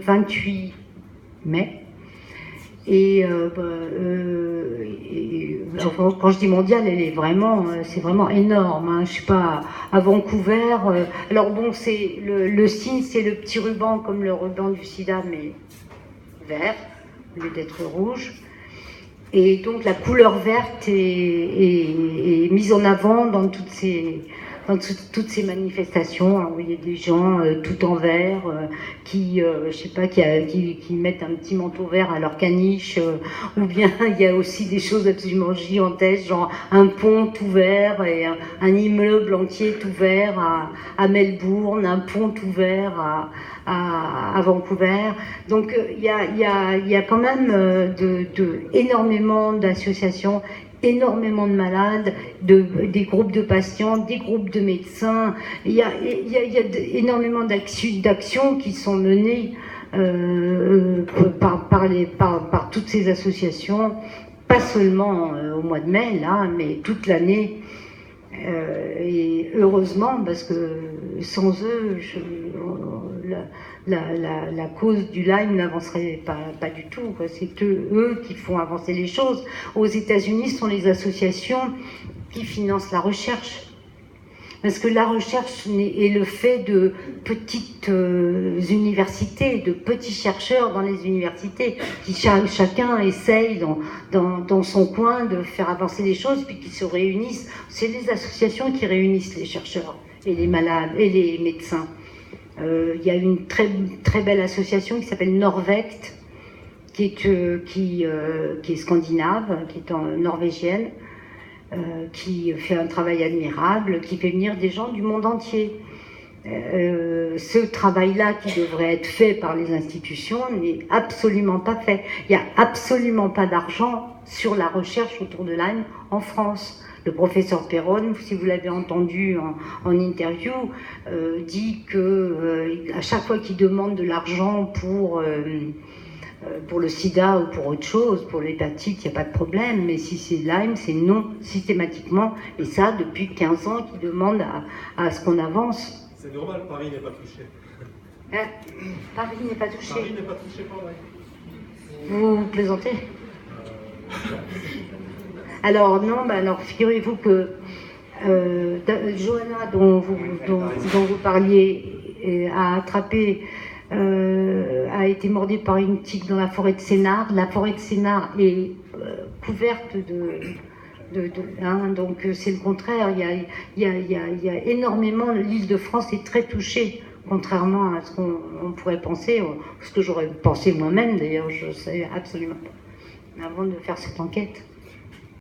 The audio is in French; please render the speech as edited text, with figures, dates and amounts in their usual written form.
28 mai. Enfin, quand je dis mondiale, c'est vraiment énorme. Hein. Je sais pas, à Vancouver. Alors bon, c'est le signe, c'est le petit ruban comme le ruban du SIDA, mais vert au lieu d'être rouge. Et donc la couleur verte est mise en avant dans toutes ces manifestations. Hein, où il y a des gens tout en vert qui mettent un petit manteau vert à leur caniche, ou bien il y a aussi des choses absolument gigantesques, genre un pont tout vert et un immeuble entier tout vert à Melbourne, un pont tout vert à Vancouver. Donc il y a quand même énormément d'associations, énormément de malades, des groupes de patients, des groupes de médecins. Il y a énormément d'actions qui sont menées par toutes ces associations, pas seulement au mois de mai, là, mais toute l'année. Et heureusement, parce que sans eux, la cause du Lyme n'avancerait pas du tout. C'est eux qui font avancer les choses. Aux États-Unis, ce sont les associations qui financent la recherche. Parce que la recherche est le fait de petites universités, de petits chercheurs dans les universités, qui chacun essaye dans son coin de faire avancer les choses, puis qui se réunissent. C'est les associations qui réunissent les chercheurs et les malades et les médecins. Il y a une très belle association qui s'appelle Norvect, qui est scandinave, qui est norvégienne, qui fait un travail admirable, qui fait venir des gens du monde entier. Ce travail-là qui devrait être fait par les institutions n'est absolument pas fait. Il n'y a absolument pas d'argent sur la recherche autour de Lyme en France. Le professeur Perron, si vous l'avez entendu en interview, dit que à chaque fois qu'il demande de l'argent pour le sida ou pour autre chose, pour l'hépatite, il n'y a pas de problème, mais si c'est Lyme, c'est non, systématiquement, et ça depuis 15 ans qu'il demande à ce qu'on avance. C'est normal, Paris n'est pas touché. Paris n'est pas touché. Paris n'est pas touché par Lyme. Vous plaisantez? Alors non, alors figurez-vous que Johanna, dont vous parliez, a été mordée par une tique dans la forêt de Sénart. La forêt de Sénart est couverte donc c'est le contraire. Il y a énormément. L'Île-de-France est très touchée, contrairement à ce qu'on pourrait penser, ce que j'aurais pensé moi-même. D'ailleurs, je ne sais absolument pas avant de faire cette enquête.